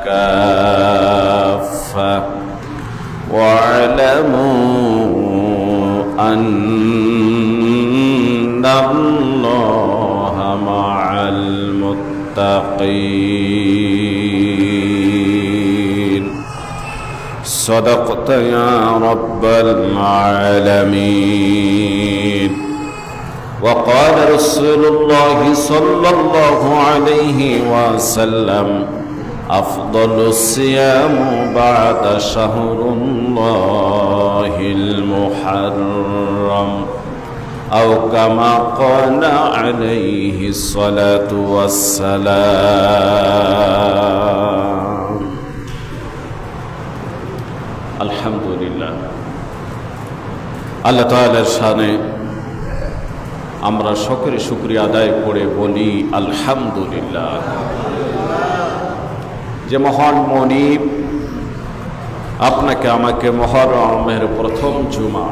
كافة واعلموا أن الله مع المتقين صدقت يا رب العالمين. وقال رسول الله صلى الله عليه وسلم أفضل الصيام بعد شهر الله المحرم أو كما قال عليه الصلاة والسلام. الحمد لله আল্লাহ তাআলার শানে আমরা সকলে শুকরিয়া আদায় করে বলি আলহামদুলিল্লাহ। যে মহান মনিব আপনাকে আমাকে মুহররমের প্রথম জুমা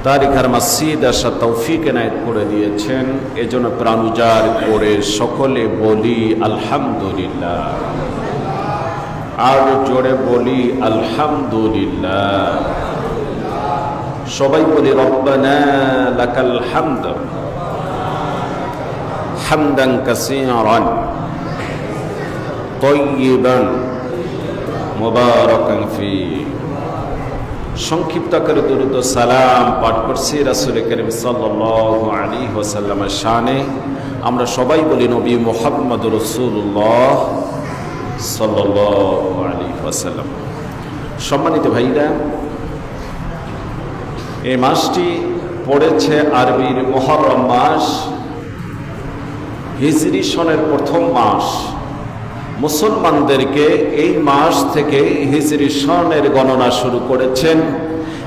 তারিখার মসজিদ আসা তৌফিক এনায়েত করে দিয়েছেন, এজন্য প্রাণ উজাড় করে সকলে বলি আলহামদুলিল্লাহ। আর জোরে বলি আলহামদুলিল্লাহ। সবাই বলি রব্বানা লাকাল হামদ হামদান কাসীরান তয়্যিবান মুবারাকান ফি। সংক্ষিপ্ত করে দুরূদ সালাম পাঠ করছি রাসূল করিম সাল্লাল্লাহু আলাইহি ওয়াসাল্লামের শানে। আমরা সবাই বলি নবী মুহাম্মদ রাসূলুল্লাহ সাল্লাল্লাহু আলাইহি ওয়াসাল্লাম। সম্মানিত ভাইরা, এই মাসটি পড়েছে আরবির মুহররম মাস, হিজরি সনের প্রথম মাস। মুসলমানদেরকে এই মাস থেকে হিজরি সনের গণনা শুরু করেছেন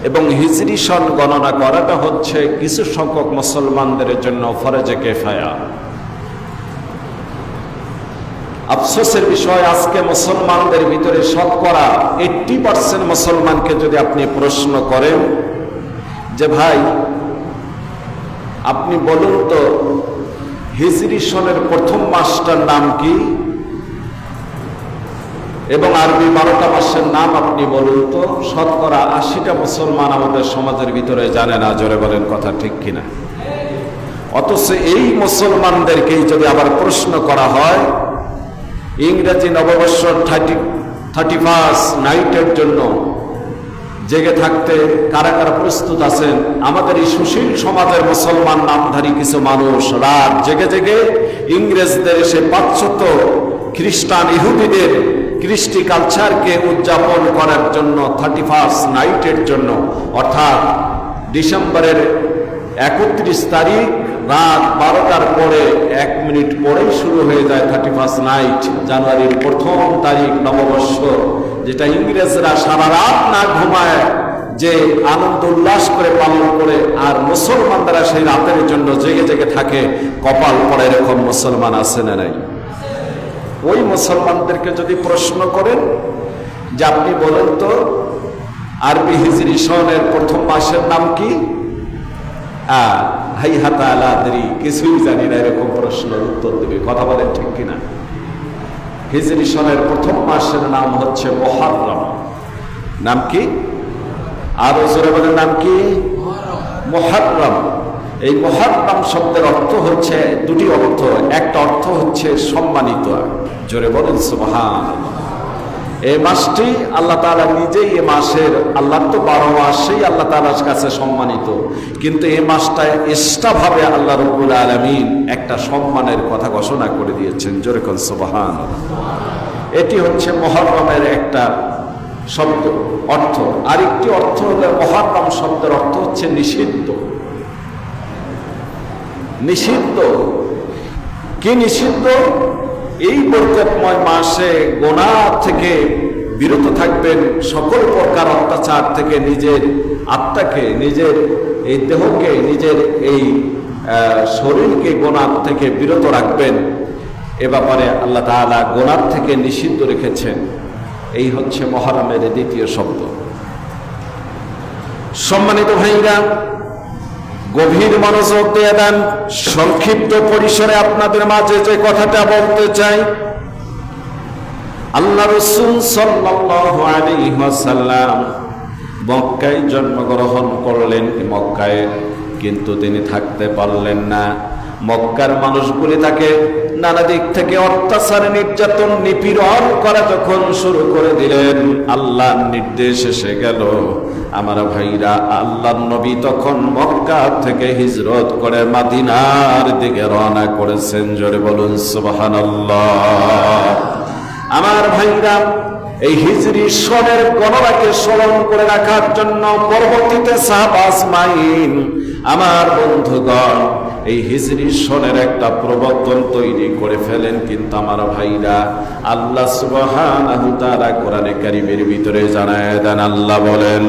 এবং হিজরি সন গণনা করাটা হচ্ছে কিছু সংখ্যক মুসলমানদের জন্য ফরজে কিফায়া। আফসোসের বিষয়, আজকে মুসলমানদের ভিতরে শতকরা 80% মুসলমানকে যদি আপনি প্রশ্ন করেন যে ভাই আপনি বলুন তো হিজরি সনের প্রথম মাসটার নাম কি এবং আরবি 12টা মাসের নাম আপনি বলুন তো, শতকরা 80টা মুসলমান আমাদের সমাজের ভিতরে জানে না। জোরে বলেন কথা ঠিক কিনা? অথচ এই মুসলমানদেরকেই যদি আবার প্রশ্ন করা হয় ইংরেজি নববর্ষ 31 নাইটের জন্য জেগে থাকতে কারা কারা প্রস্তুত আছেন, আমাদের এই সুশীল সমাজের মুসলমান নামধারী কিছু মানুষ রাত জেগে জেগে ইংরেজদের এসে পাশ্চাত্য খ্রিস্টান ইহুদিদের কৃষ্টি কালচারকে উদযাপন করার জন্য 31 নাইটের জন্য, অর্থাৎ ডিসেম্বরের 31 তারিখ রাত 12টার পরে 1 মিনিট পরেই শুরু হয়ে যায় 31 নাইট, জানুয়ারির প্রথম তারিখ নববর্ষ, যেটা ইংরেজরা সারা রাত না ঘুমায় যে আনন্দ উল্লাস করে পালন করে, আর মুসলমানরা সেই রাতের জন্য জেগে জেগে থাকে। কপাল পড়ে এরকম মুসলমান আছে না নাই? ওই মুসলমানদেরকে যদি প্রশ্ন করেন যে আপনি বলেন তো আরবি হিজরি সনের প্রথম মাসের নাম কি, হাইহাতা আলা আদরি, কিছুই জানি না, এরকম প্রশ্নের উত্তর দেবে। কথা বলেন ঠিক কিনা? হিজরি সনের প্রথম মাসের নাম হচ্ছে মুহররম। নাম কি? আরো জোরে বলেন নাম কি? মুহররম। এই মুহররম শব্দের অর্থ হচ্ছে দুটি অর্থ। একটা অর্থ হচ্ছে সম্মানিত। জোরে বলেন সুবহানাল্লাহ। এই মাসটি আল্লাহ তাআলা নিজেই এই মাসের, আল্লাহ তো 12 মাসেই আল্লাহ তাআলার কাছে সম্মানিত, কিন্তু এই মাসটায় এক্সট্রাভাবে আল্লাহ রাব্বুল আলামিন একটা সম্মানের কথা ঘোষণা করে দিয়েছেন। জোরে বলেন সুবহানাল্লাহ। এটি হচ্ছে মুহররমের একটা শব্দ অর্থ। আরেকটি অর্থ হলো মুহররম শব্দের অর্থ হচ্ছে নিষিদ্ধ। নিষিদ্ধ কি? নিষিদ্ধ এই বরকতময় মাসে গুনাহ থেকে বিরত থাকবেন, সকল প্রকার অত্যাচার থেকে নিজের আত্মাকে, নিজের এই দেহকে, নিজের এই শরীরকে গুনাহ থেকে বিরত রাখবেন। এ ব্যাপারে আল্লাহ তাআলা গুনাহ থেকে নিষিদ্ধ রেখেছেন। এই হচ্ছে মুহররমের দ্বিতীয় শব্দ। সম্মানিত ভাইরা, গভীর মনোযোগ দিয়ে দেন। সংক্ষিপ্ত পরিসরে আপনাদের মাঝে যে কথাটা বলতে চাই, আল্লাহ রাসূল সাল্লাল্লাহু আলাইহি ওয়াসাল্লাম মক্কায় জন্মগ্রহণ করলেন, মক্কায়, কিন্তু তিনি থাকতে পারলেন না। মক্কার মানুষগুলি তাকে নানা দিক থেকে অত্যাচার, নির্যাতন, নিপীড়ন করা যখন শুরু করে দিলেন, আল্লাহর নির্দেশ এসে গেল। আমার ভাইরা, আল্লাহর নবী তখন মক্কা থেকে হিজরত করে মদিনার দিকে রওনা করেছেন। জোরে বলুন সুবহানাল্লাহ। আমার ভাইরা, এই হিজরি সনের গণনাকে স্মরণ করে রাখার জন্য পরবর্তীতে সাহাবা আজমাইন, আমার বন্ধুগণ, এই হিজরি সনের একটা প্রবর্তন তৈরি করে ফেলেন। কিন্তু আমার ভাইরা, আল্লাহ সুবহানাহু তাআলা কোরআনে কারীমের ভিতরে জানায় দেন, আল্লাহ বলেন,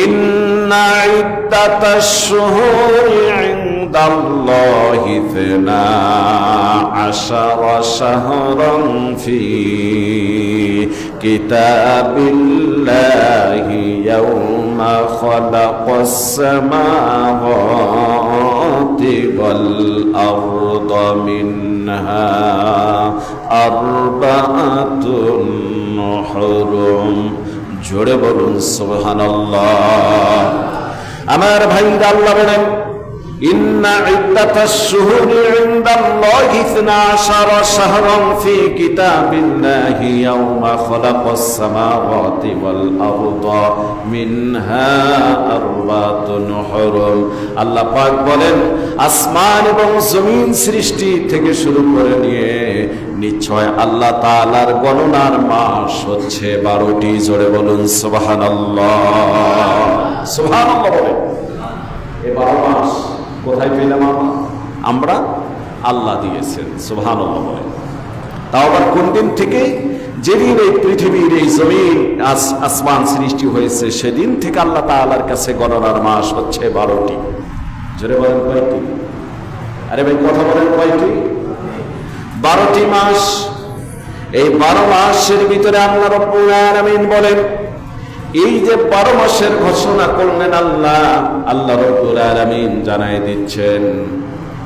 ইন্না ইদ্দাতাশ শুহুরি ইনদাল্লাহি 12 শাহরান ফি কিতাবিল্লাহি ইয়াওমা খালাকাস সামাওয়াতি ওয়াল আরদা মিনহা আরবাআতুন হুরুম। জোরে বলুন সুবহানাল্লাহ। আমার ভাইরা, আল্লাহ বলেন, ইন্না ইদ্দাতাশ শুহুরি ইনদাল্লাহি 12 শাহরান ফি কিতাবিল্লাহি ইয়াওমা খালাকাস সামাওয়াতি ওয়াল আরদা মিনহা আরবাতুন হুরুম। আল্লাহ পাক বলেন, আসমান এবং জমিন সৃষ্টি থেকে শুরু করে নিয়ে নিশ্চয় আল্লাহ তাআলার গণনার মাস হচ্ছে 12টি। জোরে বলুন সুবহানাল্লাহ। সুবহানাল্লাহ বলেন। এই 12 মাস কোথায় পেলাম আমরা? আল্লাহ দিয়েছেন। সুবহানাল্লাহ বলেন। তাও আবার কোন দিন থেকে? যেদিন এই পৃথিবীর, এই জমিন, আসমান সৃষ্টি হয়েছে, সেদিন থেকে আল্লাহ তাআলার কাছে গণনার মাস হচ্ছে 12টি। জোরে বলেন কয়টি? আরে ভাই কথা বলেন কয়টি? 12টি মাস। এই 12 মাসের ভিতরে আল্লাহ রাব্বুল আলামিন বলেন, এই যে 12 মাসের ঘোষণা করলেন আল্লাহ রাব্বুল আলামিন জানায় দিচ্ছেন,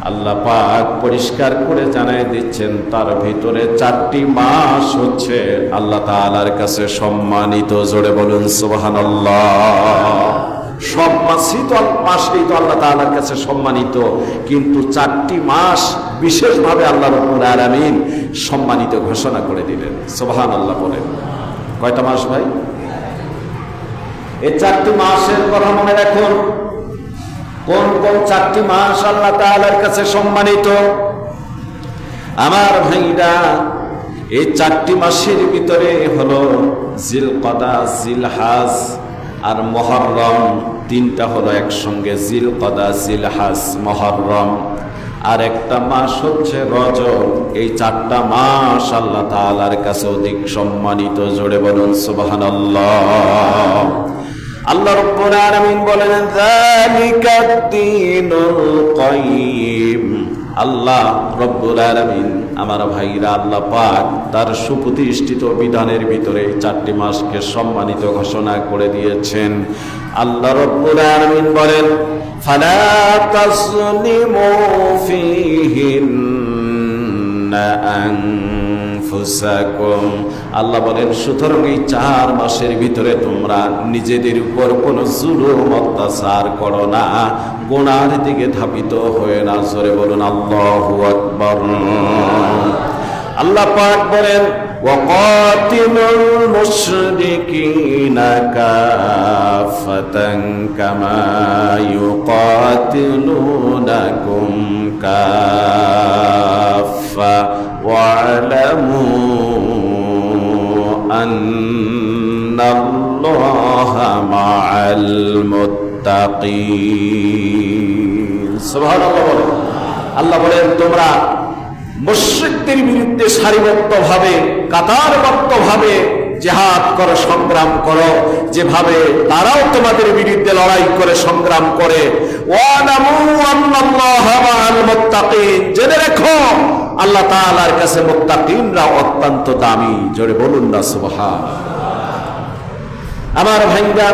আল্লাহ পাক পরিষ্কার করে জানায় দিচ্ছেন, তার ভিতরে 4টি মাস হচ্ছে আল্লাহ তাআলার কাছে সম্মানিত। জোরে বলুন সুবহানাল্লাহ। সব মাসই তো আল্লাহ তাআলার কাছে সম্মানিত, কিন্তু 4টি মাস বিশেষভাবে আল্লাহ রাব্বুল আলামিন সম্মানিত ঘোষণা করে দিলেন। সুবহানাল্লাহ বলেন। কয়টা মাস ভাই? এই 4টি মাসের কথা মনে রাখুন। কোন কোন 4টি মাস আল্লাহ তাআলার কাছে সম্মানিত? আমার ভাইরা, এই 4টি মাসের ভিতরে হলো জিলকদা, জিলহাজ আর মুহররম। 3টা হলো একসঙ্গে, জিলকদা, জিলহাজ, মুহররম। আর একটা মাস হচ্ছে রজব। এই 4টা মাস আল্লাহ তাআলার কাছে অধিক সম্মানিত। জোরে বলুন সুবহানাল্লাহ। আল্লাহ রাব্বুল আলামিন বলেন, যালিকাদ দীনুল কাইয়্যিম। আল্লাহ রাব্বুল আলামিন, আমার ভাইরা, আল্লাহ পাক তার সুপ্রতিষ্ঠিত বিধানের ভিতরে 4টি মাসকে সম্মানিত ঘোষণা করে দিয়েছেন। আল্লাহ রাব্বুল আলামিন বলেন, ফালা তাযলিমু ফীহিন্না আনফুসাকুম। আল্লাহ বলেন, সুতরাং এই 4 মাসের ভিতরে তোমরা নিজেদের উপর কোনো জুলুম, অত্যাচার করো না, গুনার দিকে ধাবিত হয়ে না। জোরে বলুন আল্লাহু আকবার। আল্লাহ পাক বলেন, ওয়াকাতিলুল মুশরিকিনা কাফাতান কামা ইউকাতিলুনাকুম কাফা ওয়া'লামু আন্নাল্লাহা মা'আল মুত্তাকিন। সুবহানাল্লাহ বলেন। আল্লাহ বলেন, তোমরা মুশরিকদের বিরুদ্ধে সারিবদ্ধভাবে, কাতারবদ্ধভাবে জিহাদ করো, সংগ্রাম করো, যেভাবে তারাও তোমাদের বিরুদ্ধে লড়াই করে, সংগ্রাম করে। ওয়া'লামু আন্নাল্লাহা মা'আল মুত্তাকিন। জেনে রেখো, আল্লাহ তাআলার কাছে মুত্তাকিনরা অত্যন্ত দামি। জোরে বলুন না সুবহানাল্লাহ। আমার ভাইরা,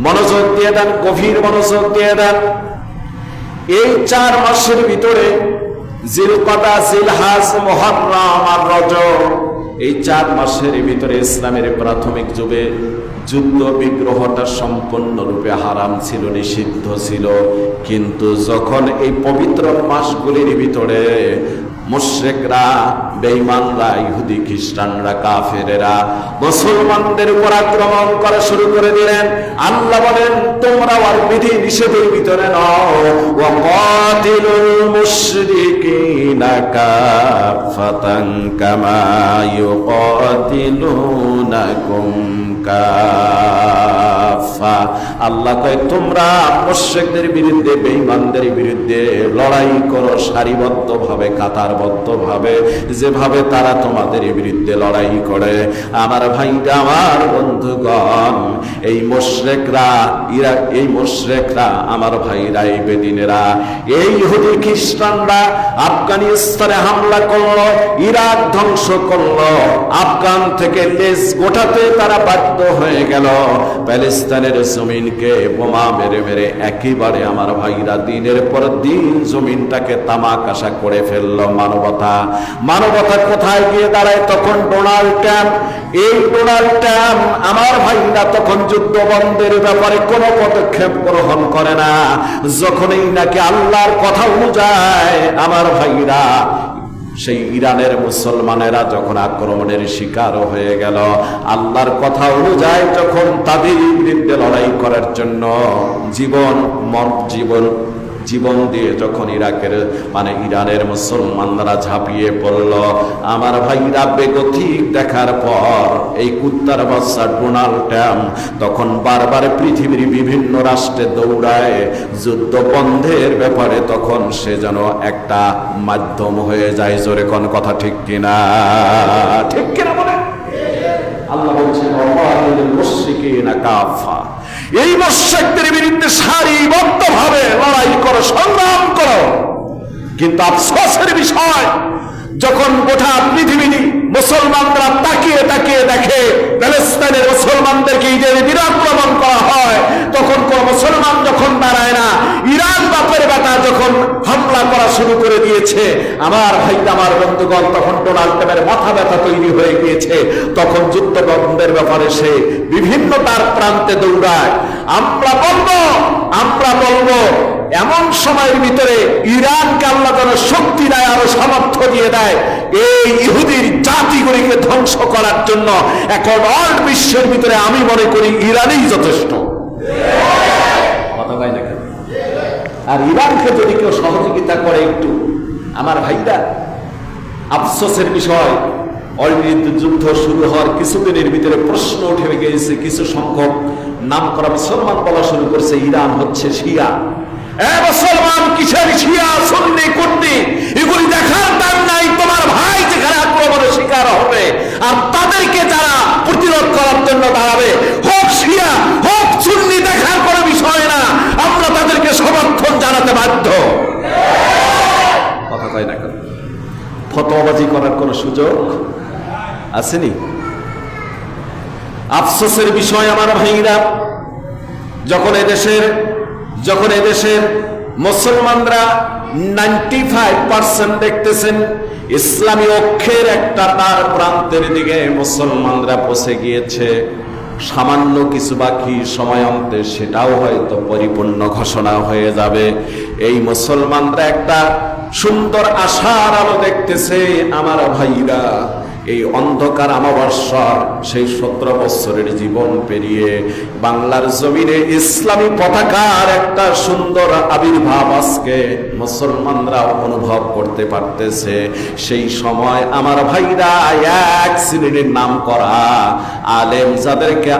মনোযোগ দিয়ে দেন, গভীর মনোযোগ দিয়ে দেন। এই 4 মাসের ভিতরে জিলকদা, জিলহাজ, মুহররম আর রজব, এই 4 মাসের ভিতরে ইসলামের প্রাথমিক যুগে যুদ্ধ বিগ্রহটা সম্পূর্ণরূপে হারাম ছিল, নিষিদ্ধ ছিল। কিন্তু যখন এই পবিত্র মাসগুলির ভিতরে মুশরিকরা, বেঈমানরা, ইহুদি খ্রিস্টানরা, কাফেরেরা মুসলমানদের উপর আক্রমণ করা শুরু করে দিলেন, আল্লাহ বলেন তোমরা আর বিধি নিষেধের ভিতরে নও, ওয়া কাতিলুল মুশরিকিনা কাফাতান কামা ইউকাতিলুনাকুম কাফা। আল্লাহ কয় তোমরা মুশরিকদের বিরুদ্ধে, বেঈমানদের বিরুদ্ধে লড়াই করো সারিবদ্ধভাবে, কাতারবদ্ধভাবে, যেভাবে তারা তোমাদের বিরুদ্ধে লড়াই করে। আমার ভাইরা, আমার বন্ধুগণ, এই মুশরিকরা আমার ভাইরা, এই বেদিনেরা, এই ইহুদি খ্রিস্টানরা আফগানিস্তানে হামলা করলো, ইরাক ধ্বংস করলো, আফগান থেকে লেজ গোটাতে তারা বাধ্য হয়ে গেল, প্যালেস্তাইনের জমিনকে বোমা মেরে মেরে একেবারে আমার ভাইরা দিনের পর দিন জমিনটাকে তামাকাশা করে ফেললো। মানবতা কোথায় গিয়ে দাঁড়ায়? তখন ডোনাল্ড ট্রাম্প, এই ডোনাল্ড ট্রাম্প আমার ভাইরা তখন যুদ্ধ বন্ধের ব্যাপারে কোনো পদক্ষেপ গ্রহণ করে না। যখনই নাকি আল্লাহর কথা অনুযায়ী আমার ভাইরা, সেই ইরানের মুসলমানেরা যখন আক্রমণের শিকার হয়ে গেল, আল্লাহর কথা অনুযায়ী যখন তাদের বিরুদ্ধে লড়াই করার জন্য জীবন দিয়ে যখন ইরানের মুসলমানরা ঝাঁপিয়ে পড়ল, আমার ভাইরা বেগতিক দেখার পর এই কুত্তার বাচ্চা ডোনাল্ড ট্রাম্প তখন বারবার পৃথিবীর বিভিন্ন রাষ্ট্রে দৌড়ায় যুদ্ধ বন্ধের ব্যাপারে, তখন সে যেন একটা মাধ্যম হয়ে যায়। জোরে কোন কথা ঠিক কিনা? ঠিক কিনা বলে? আল্লাহ বলছেন মুশরিকিনা কাফা, এই মুশরিকদের বিরুদ্ধে সারিবদ্ধভাবে লড়াই করো, সংগ্রাম করো। কিন্তু আফসোসের বিষয়, যখন গোটা পৃথিবী মুসলমানরা তাকিয়ে তাকিয়ে দেখে প্যালেস্তাইনের মুসলমানদেরকে ঈদের বিরাক্রমণ করা হয়, তখন কোন মুসলমান যখন দাঁড়ায় না, ইরান বাপের বেটা যখন হামলা করা শুরু করে দিয়েছে, আমার ভাই, আমার বন্ধুগণ, তখন ডোনাল্ড ট্রাম্পের মাথা ব্যথা তৈরি হয়ে গিয়েছে। তখন যুদ্ধ বন্ধের ব্যাপারে সে বিভিন্ন তার প্রান্তে দৌড়ায়। আমরা বলবো এমন সময়ের ভিতরে ইরানকে আল্লাহ যেন শক্তি দেয়, আরো সামর্থ্য দিয়ে দেয় এই ইহুদির জাতিগুলিকে ধ্বংস করার জন্য। এখন অল বিশ্বের ভিতরে আমি মনে করি ইরানই যথেষ্ট। আর ইরানকে যদি কেউ সহযোগিতা করে একটু, আমার ভাইরা, আফসোসের বিষয়, অলরেডি যুদ্ধ শুরু হওয়ার কিছুদিনের ভিতরে প্রশ্ন উঠে গিয়েছে, কিছু সংখ্যক নাম করা মুসলমান বলা শুরু করছে ইরান হচ্ছে শিয়া। মুসলমান কিসের শিয়া, সুন্নি, কুর্দি, এগুলি দেখার দাম নাই। তোমার ভাই যেখানে আক্রমণের শিকার হবে আর তাদেরকে যারা প্রতিরোধ করার জন্য দাঁড়াবে, হোক শিয়া হোক সুন্নি, দেখার কোনো বিষয় না। আমরা তাদেরকে সমর্থন জানাতে বাধ্য। কথা কয় না, ফতোয়াবাজি করার কোন সুযোগ আসেনি। আফসোসের বিষয় আমার ভাইরা, যখন এদেশের মুসলমানরা 95% দেখতেছেন ইসলামী অক্ষের একটা তার প্রান্তের দিকে মুসলমানরা পৌঁছে গিয়েছে, সামান্য কিছু বাকি সময় অন্তে সেটাও হয়তো পরিপূর্ণ ঘোষণা হয়ে যাবে। এই মুসলমানরা একটা সুন্দর আশার আলো দেখতেছে। আমার ভাইরা, এই অন্ধকার আমাবস্যার সেই 17 বছরের জীবন পেরিয়ে বাংলার জমিনে ইসলামী পতাকার একটা সুন্দর আবির্ভাব আজকে মুসলমানরা অনুভব করতে পারতেছে। সেই সময় আমার ভাইরা, এক শ্রেণীর নাম করা আলেম যাদেরকে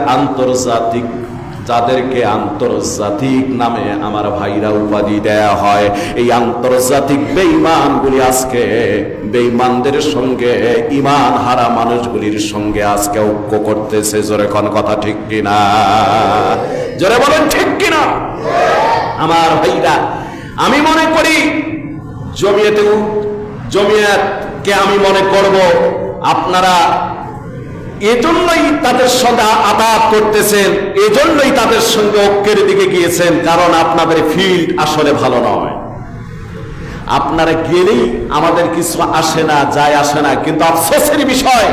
আন্তর্জাতিক নামে আমার ভাইরা উপাধি দেয়া হয়, এই আন্তর্জাতিক বেঈমানগুলি আজকে বেঈমানদের সঙ্গে ঈমান হারা মানুষগুলির সঙ্গে আজকে ঐক্য করতেছে। জোরে কোন কথা ঠিক কিনা? জোরে বলেন ঠিক কিনা? আমার ভাইরা, আমি মনে করি জমিয়তকে আমি মনে করব আপনারা এজন্যই তাদের সঙ্গে আতাত করতেছেন, এজন্যই তাদের সঙ্গে ঐক্যের দিকে গিয়েছেন, কারণ আপনাদের ফিল্ড আসলে ভালো নয়। আপনারা গেলেই আমাদের কিছু আসে না, যায় আসে না। কিন্তু আফসোসের বিষয়,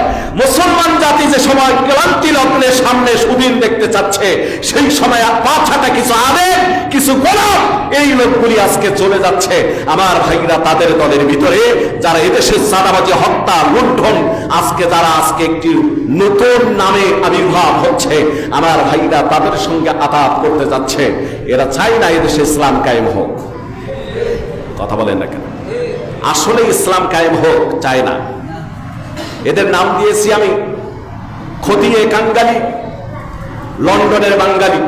যে সময় ক্লান্তি লগ্নে সামনে সুদিন দেখতে চাচ্ছে, সেই সময় পাছাটা কিছু আবেগ, কিছু গোলাপ, এই লোকগুলি আজকে চলে যাচ্ছে। আমার ভাইরা তাদের দলের ভিতরে যারা এদেশের চাঁদাবাজি, হত্যা, লুণ্ঠন, আজকে যারা আজকে একটি নতুন নামে আবির্ভাব হচ্ছে, আমার ভাইরা তাদের সঙ্গে আতাত করতে যাচ্ছে। এরা চায় না এদেশে ইসলাম কায়েম হোক। কথা বলেন না কেন? আসলে ইসলাম কায়েম হোক চায় না। এদের নাম দিয়েছি আমি খতিয়ে কাঙ্গালি, লন্ডনের বাঙালি।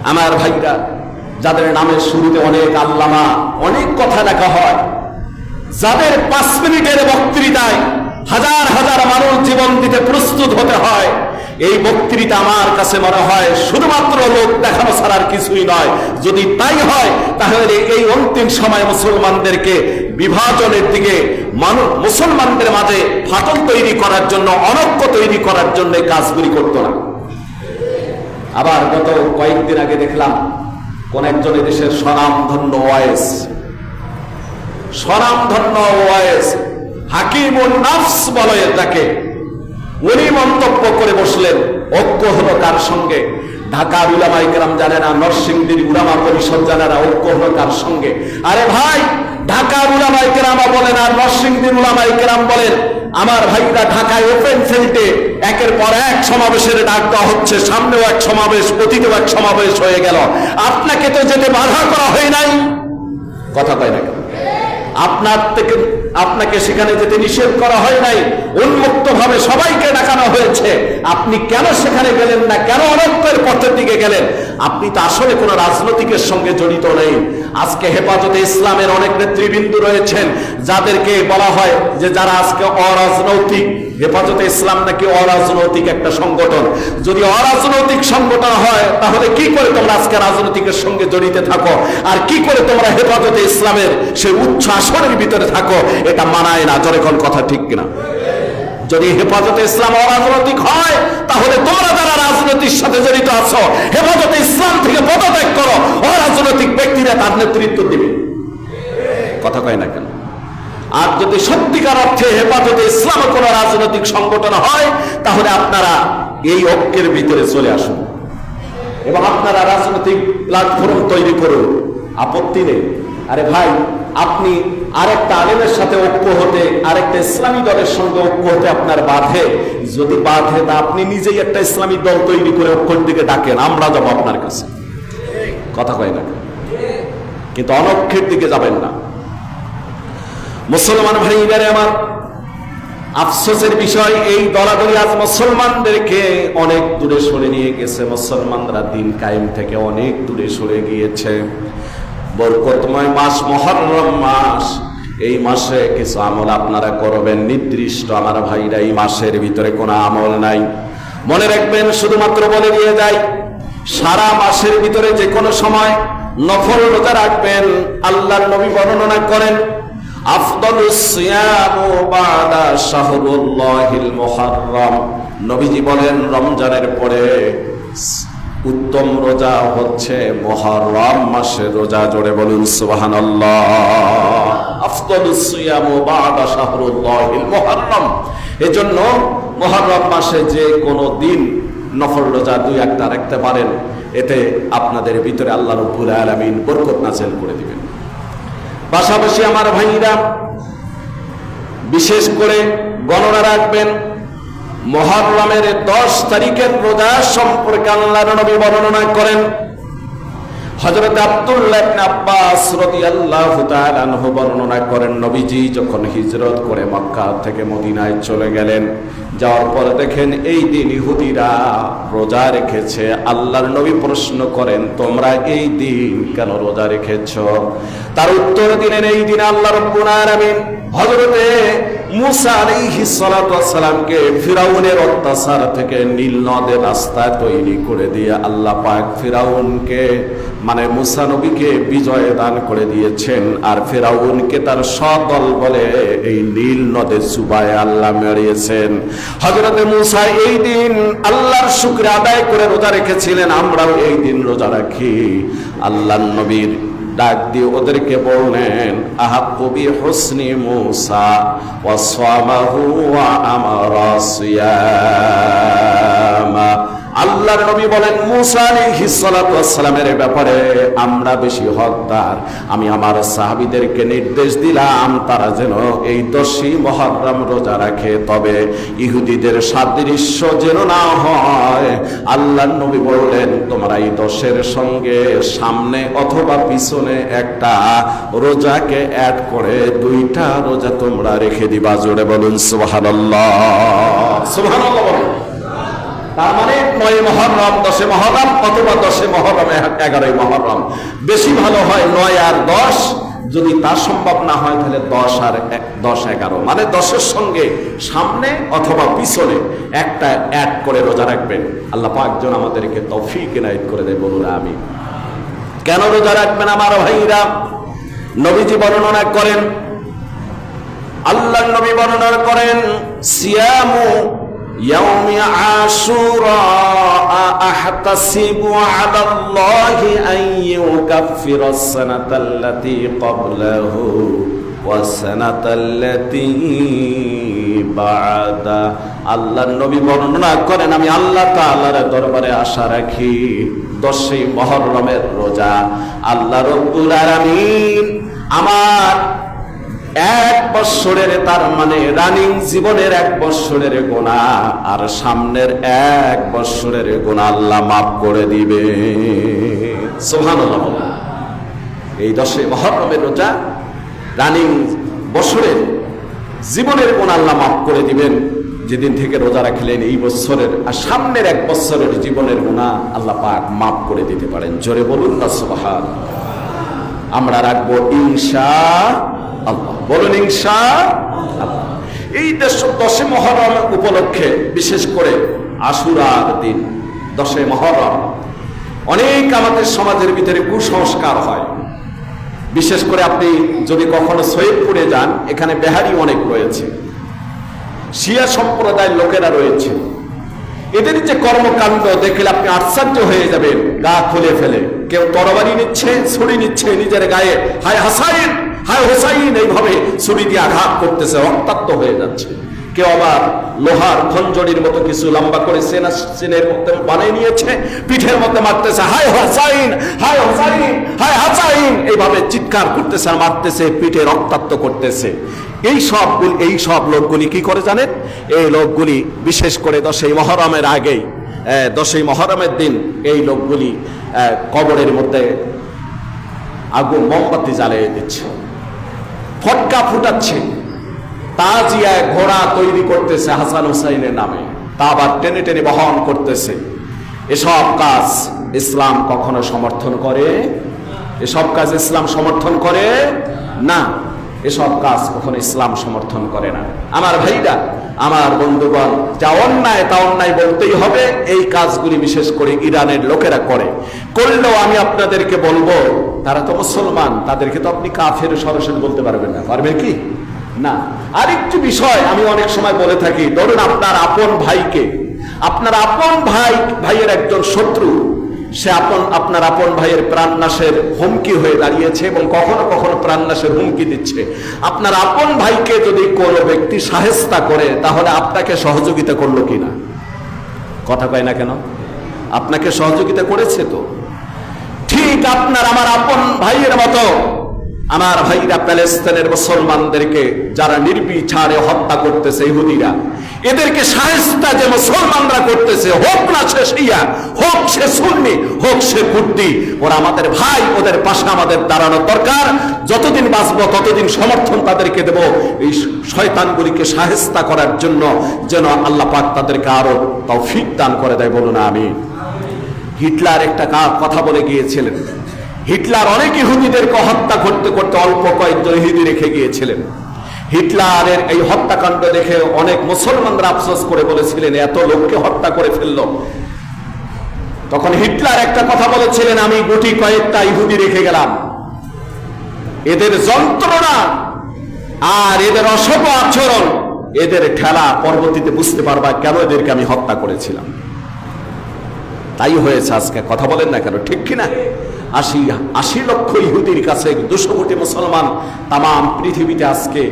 আমার ভাইরা যাদের নামের শুরুতে অনেক আল্লামা, অনেক কথা লেখা হয়, যাদের 5 মিনিটের বক্তৃতায় হাজার হাজার মানুষ জীবন দিতে প্রস্তুত হতে হয়, এই বক্তৃতা আমার কাছে মনে হয় শুধুমাত্র লোক দেখানো ছাড়ার কিছুই নয়। যদি তাই হয় তাহলে এই অন্তিম সময় মুসলমানদেরকে বিভাজনের দিকে, মুসলমানদের মাঝে ফাটল তৈরি করার জন্য, অনৈক্য তৈরি করার জন্য কাজগুলি করতো না। আবার গত কয়েকদিন আগে দেখলাম কোন একজন দেশের স্বনামধন্য ওয়াইস, হাকিমুন নাফস বলে তাকে, উনি মন্তব্য করে বসলেন ঐক্য হলো কার সঙ্গে? ঢাকার উলামায়ে কেরাম জানে না, নরসিংদীর উলামা পরিষদ জানে না ঐক্য হলো কার সঙ্গে? আরে ভাই, ঢাকার উলামায়ে কেরাম বলেন আর নরসিংদীর উলামায়ে কেরাম বলেন, আমার ভাইরা ঢাকায় ওপেন ফিল্ডে একের পর এক সমাবেশের ডাক দেওয়া হচ্ছে, সামনেও এক সমাবেশ, অতীতেও এক সমাবেশ হয়ে গেল। আপনাকে তো যেতে বাধা করা হয় নাই, কথা কয় না কেন? আপনাকে সেখানে যেতে নিষেধ করা হয় নাই, উন্মুক্ত ভাবে সবাইকে ডাকানো হয়েছে। আপনি কেন সেখানে গেলেন না? কেন অনৈক্যের পথের দিকে গেলেন? আপনি তো আসলে কোন রাজনৈতিকের সঙ্গে জড়িত নেই। আজকে হেফাজতে ইসলামের অনেক নেতৃবৃন্দ রয়েছেন যাদেরকে বলা হয় যে যারা আজকে অরাজনৈতিক। হেফাজতে ইসলাম নাকি অরাজনৈতিক একটা সংগঠন। যদি অরাজনৈতিক সংগঠন হয় তাহলে কি করে তোমরা আজকে রাজনৈতিকের সঙ্গে জড়িত থাকো? আর কি করে তোমরা হেফাজতে ইসলামের সেই উচ্চ আসনের ভিতরে থাকো? এটা মানায় না। জোরে কোন কথা ঠিক কিনা? যদি হেফাজতে ইসলাম অরাজনৈতিক হয় তাহলে তোমরা যারা রাজনীতির সাথে জড়িত আছো, হেফাজতে ইসলাম থেকে পদত্যাগ করো। অরাজনৈতিক ব্যক্তিরা তার নেতৃত্ব দিবে। কথা কয় না কেন? আর যদি সত্যিকার অর্থে হেফাজতে ইসলাম কোন রাজনৈতিক সংগঠন হয় তাহলে আপনারা এই ঐক্যের ভিতরে চলে আসুন এবং আপনারা রাজনৈতিক প্ল্যাটফর্ম তৈরি করুন, আপত্তি নেই। আরে ভাই, আপনি আরেকটা আলেমের সাথে ঐক্য হতে, আরেকটা ইসলামী দলের সঙ্গে ঐক্য হতে আপনার বাধে। যদি বাধে তা আপনি নিজেই একটা ইসলামী দল তৈরি করে ঐক্যের দিকে ডাকেন, আমরা যাবো আপনার কাছে। কথা কয় না? কিন্তু অনৈক্যের দিকে যাবেন না। মুসলমান ভাইরা আমার, আফসোসের বিষয় এই দলাদলি আজ মুসলমানদেরকে অনেক দূরে সরে নিয়ে গেছে। মুসলমানরা দিন কায়েম থেকে অনেক দূরে সরে গিয়েছে। বরকতময় মাস মুহররম মাস, এই মাসে কিছু আমল আপনারা করবেন নির্দিষ্ট। আমার ভাইরা, এই মাসের ভিতরে কোনো আমল নাই। মনে রাখবেন, শুধুমাত্র বলে দিয়ে যাই, সারা মাসের ভিতরে যে কোনো সময় নফল রোজা রাখবেন। আল্লাহর নবী বর্ণনা করেন, আফদালুস সিয়ামু বাদা শাহরুল্লাহিল মুহররম। নবীজি বলেন, রমজানের পরে উত্তম রোজা হচ্ছে মুহররম মাসের রোজা। জোরে বলুন সুবহানাল্লাহ। আফদালুস সিয়ামু বাদা শাহরুল্লাহিল মুহররম। এজন্য মুহররম মাসে যে কোনো দিন নফল রোজা 2-1টা রাখতে পারেন, এতে আপনাদের ভিতরে আল্লাহ রাব্বুল আলামিন বরকত নাযিল করে দিবেন। পাশাপাশি আমার ভাইরা, বিশেষ করে গণনা রাখবেন, মুহররমের 10 তারিখের রোজা সম্পর্কে আল্লাহর নবী বর্ণনা করেন। হযরত আব্দুল্লাহ ইবনে আব্বাস রাদিয়াল্লাহু তাআলা আনহু বর্ণনা করেন, নবীজি যখন হিজরত করে মক্কা থেকে মদিনায় চলে গেলেন, যাওয়ার পরে দেখেন এই দিন ইহুদিরা রোজা রেখেছে। আল্লাহর নবী প্রশ্ন করেন, তোমরা এই দিন কেন রোজা রেখেছো? তার উত্তর দিলেন, এই দিন আল্লাহ রাব্বুল আলামিন হযরতে মুসা আলাইহিস সালাতু ওয়াস সালামকে ফিরাউনের অত্যাচার থেকে নীল নদের রাস্তা তৈরি করে দিয়ে আল্লাহ পাক ফিরাউনকে, মানে মুসা নবীকে বিজয় দান করে দিয়েছেন। আর ফিরাউনকে তার সদল বলে এই নীল নদের চুবায় আল্লাহ মেরিয়েছেন। হযরতে মুসা এই দিন আল্লাহর শুকর আদায় করে রোজা রেখেছিলেন। আমরাও এই দিন রোজা রাখি। আল্লাহর নবীর ডাক দিয়ে ওদেরকে বললেন, আহাক্কু বিহুসনি মূসা ওয়া সামাহু ওয়া আমারা সিয়ামা। আল্লাহর নবী বলেন, মূসা আলাইহিস সালাতু ওয়াস সালামের ব্যাপারে আমরা বেশি হকদার। আমি আমার সাহাবীদেরকে নির্দেশ দিলাম তারা যেন এই 10ই মুহররম রোজা রাখে, তবে ইহুদিদের সাদৃশ্য যেন না হয়। আল্লাহর নবী বললেন, তোমরা এই 10-এর সঙ্গে সামনে অথবা পিছনে একটা রোজাকে অ্যাড করে 2টা রোজা তোমরা রেখে দিবা। জোরে বলুন সুবহানাল্লাহ। সুবহানাল্লাহ বলুন। তার মানে 9 মুহররম, 10 মুহররম অথবা 10 মুহররম 11 মুহররম। বেশি ভালো হয় 9 আর 10, যদি তা সম্ভব না হয় তাহলে 10 আর 10 11, মানে 10-এর সঙ্গে সামনে অথবা পিছনে একটা অ্যাড করে রোজা রাখবেন। আল্লাহ পাক যেন আমাদেরকে তৌফিক ইনায়েত করে দেয়, বলুন আমিন। কেন রোজা রাখবেন আমার ভাইরা? নবীজি বর্ণনা করেন, আল্লাহর নবী বর্ণনা করেন, সিয়ামু ইয়াউমি আশুরা আহতাসিবু আলাল্লাহি আন ইউকাফিরাস সানাতাল্লাতী ক্বাবলাহু ওয়াস সানাতাল্লাতী বা'দা। আল্লাহর নবী বর্ণনা করেন, আমি আল্লাহ তাআলার দরবারে আশা রাখি 10ই মুহররমের রোজা আল্লাহ রাব্বুল আলামিন আমার 1 বৎসরের, তার মানে রানিং জীবনের 1 বৎসরের গুনাহ আর সামনের 1 বৎসরের গুনাহ আল্লাহ মাফ করে দিবে। সুবহানাল্লাহ। এই 10ই মুহররমের রোজা রানিং বছরের জীবনের গুনাহ আল্লাহ মাফ করে দিবেন। যেদিন থেকে রোজা রাখলেন এই বছরের আর সামনের 1 বছরের জীবনের গুনাহ আল্লাহ পাক মাফ করে দিতে পারেন। জোরে বলুন না সুবহানাল্লাহ। আমরা রাখবো ইনশাআল্লাহ, বলুন ইনশাআল্লাহ। এই 10ই মুহররম উপলক্ষে বিশেষ করে আশুরার দিন 10ই মুহররম অনেক আমাদের সমাজের ভিতরে কুসংস্কার হয়। বিশেষ করে আপনি যদি কখনো সৈয়দপুরে যান, এখানে বেহারি অনেক রয়েছে, শিয়া সম্প্রদায়ের লোকেরা রয়েছে। এদের যে কর্মকাণ্ড দেখলে আপনি আশ্চর্য হয়ে যাবেন, গা খুলে ফেলে। কেউ তরবারি নিচ্ছে, ছুরি নিচ্ছে নিজের গায়ে, হায় হাসাইন হায় হোসাইন, এইভাবে ছুরি দিয়ে আঘাত করতেছে, রক্তাক্ত হয়ে যাচ্ছে। কেউ আবার লোহার খঞ্জরির মতো কিছু লম্বা করে সিনের মধ্যে বানিয়ে নিয়েছে, পিঠের মধ্যে মারতেছে, হায় হোসাইন হায় হোসাইন হায় হাসাইন, এইভাবে চিৎকার করতেছে আর মারতেছে, পিঠে রক্তাক্ত করতেছে। এই সব লোকগুলি কি করে জানেন? এই লোকগুলি বিশেষ করে 10ই মুহররমের আগেই, 10ই মুহররমের দিন এই লোকগুলি কবরের মধ্যে আগুন মোমবাতি জ্বালিয়ে দিচ্ছে, ফটকা ফুটাচ্ছে, তাজিয়ায় ঘোড়া তৈরি করতেছে হাসান হুসাইনের নামে, তা আবার টেনে টেনে বহন করতেছে। এসব কাজ ইসলাম কখনো সমর্থন করে? এসব কাজ ইসলাম সমর্থন করে না। এসব কাজ কখনো ইসলাম সমর্থন করে না। আমার ভাইরা, আমার বন্ধুগণ, যা অন্যায় তা অন্যায় বলতেই হবে। এই কাজগুলি বিশেষ করে ইরানের লোকেরা করলেও আমি আপনাদেরকে বলবো, তারা তো মুসলমান, তাদেরকে তো আপনি কাফের সরাসরি বলতে পারবেন না, পারবেন কি না? আরেকটি বিষয় আমি অনেক সময় বলে থাকি, ধরুন আপনার আপন ভাইকে, আপনার আপন ভাইয়ের একজন শত্রু, সে আপনার আপন ভাইয়ের প্রাণনাশের হুমকি হয়ে দাঁড়িয়েছে এবং কখনো কখনো প্রাণনাশের হুমকি দিচ্ছে। আপনার আপন ভাইকে যদি কোনো ব্যক্তি শায়েস্তা করে, তাহলে আপনাকে সহযোগিতা করলো কিনা? কথা কয় না কেন? আপনাকে সহযোগিতা করেছে তো। ঠিক আপনার আমার আপন ভাইয়ের মতো আমার ভাইরা প্যালেস্তাইনের মুসলমানদেরকে যারা নির্বিচারে হত্যা করতেছে ইহুদিরা, এদেরকে শায়েস্তা যে মুসলমানরা করতেছে, হোক না সে শিয়া, হোক সে সুন্নি, হোক সে কুর্দি, ওরা আমাদের ভাই, ওদের পাশে আমাদের দাঁড়ানো দরকার। যতদিন বাঁচবো ততদিন সমর্থন তাদেরকে দেব, এই শয়তানগুলিকে শায়েস্তা করার জন্য, যেন আল্লাহ পাক তাদেরকে আরো তৌফিক দান করে দেয়, বলুন আমিন। হিটলার একটা কথা বলে গিয়েছিলেন, হিটলার অনেক ইহুদিদেরকে হত্যা করতে করতে অল্প কয়েকজন ইহুদি রেখে গিয়েছিলেন। হিটলারের এই হত্যাকাণ্ড দেখে অনেক মুসলমানরা আফসোস করে বলেছিলেন, এত লোককে হত্যা করে ফেললো। তখন হিটলার একটা কথা বলেছিলেন, আমি গুটি কয়েকটা ইহুদি রেখে গেলাম, এদের যন্ত্রণা আর এদের অসভ্য আচরণ, এদের ঠেলা পরবর্তীতে বুঝতে পারবা কেন এদেরকে আমি হত্যা করেছিলাম। তাই হয়েছে আজকে। কথা বলেন না কেন, ঠিক কিনা? 80 লক্ষ ইহুদির কাছে 200 কোটি মুসলমান তাম পৃথিবীতে আজকে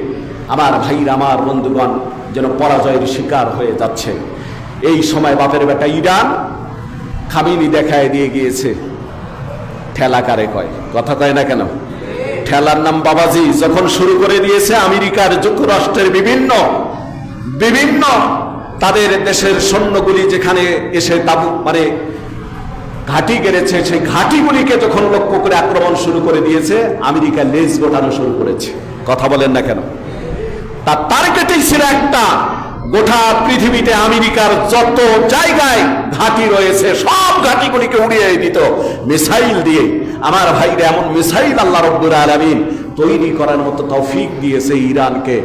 আমার ভাইরা, আমার বন্ধুগণ, যেন পরাজয়ের শিকার হয়ে যাচ্ছে। এই সময় বাপের বেটা ইরান খামিনি দেখায় দিয়ে গিয়েছে ঠেলা কারে কয়, কথা কয় না কেন? ঠেলার নাম বাবাজি যখন শুরু করে দিয়েছে আমেরিকার, যুক্তরাষ্ট্রের বিভিন্ন তাদের দেশের সৈন্যগুলি যেখানে এসে তাবু মানে ঘাঁটি গেড়েছে, সেই ঘাঁটিগুলিকে যখন লক্ষ্য করে আক্রমণ শুরু করে দিয়েছে, আমেরিকা লেজ গোটানো শুরু করেছে। কথা বলেন না কেন? তার টার্গেটই ছিল একটা, গোটা পৃথিবীতে আমেরিকার যত জায়গায় ঘাঁটি রয়েছে সব ঘাঁটিগুলিকে উড়িয়ে দিত মিসাইল দিয়ে। আমার ভাইরা, এমন মিসাইল আল্লাহ রাব্বুল আলামিন তৈরি করার মতো তৌফিক দিয়েছে ইরানকে।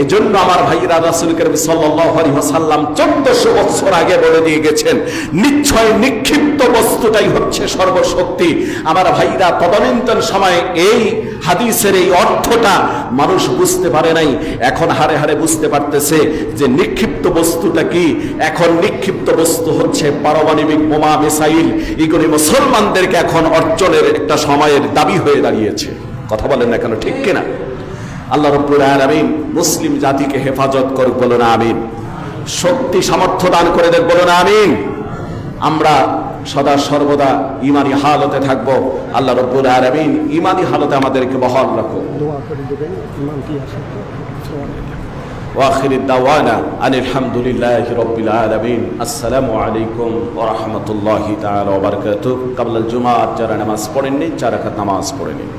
এজন্য আমার ভাইরা, রাসূল করিম সাল্লাল্লাহু আলাইহি ওয়াসাল্লাম 1400 বছর আগে বলে দিয়ে গেছেন, নিশ্চয় নিক্ষিপ্ত বস্তুটাই হচ্ছে সর্বশক্তি। আমার ভাইরা, তদানীন্তন সময়ে এই হাদিসের এই অর্থটা মানুষ বুঝতে পারে নাই, এখন হারে হারে বুঝতে পারতেছে যে নিক্ষিপ্ত বস্তুটা কি। এখন নিক্ষিপ্ত বস্তু হচ্ছে পারমাণবিক বোমা, মিসাইল। এগুলি মুসলমানদেরকে এখন অর্জনের একটা সময়ের দাবি হয়ে দাঁড়িয়েছে। কথা বলেন না কেন? ঠিক কিনা? আল্লাহ রাব্বুল আলামিন মুসলিম জাতিকে হেফাজত করুক, বলো না আমিন। শক্তি সামর্থ্য দান করে দেখ, বলো না আমিন। আমরা সদা সর্বদা ইমানি হালতে থাকব। আল্লাহ রাব্বুল আলামিন ইমানি হালতে আমাদেরকে বহাল রাখো। দোয়া করে দেবেন, ইমাম কি আছে? ওয়া আখিরু দাওয়ানা আনিল হামদুলিল্লাহি রাব্বিল আলামিন। আসসালামু আলাইকুম ওয়া রাহমাতুল্লাহি তাআলা ওয়া বারাকাতুহু। ক্বাবলাল জুমআহ যারা নামাজ পড়েননি, 4 রাকাত নামাজ পড়ে নিন।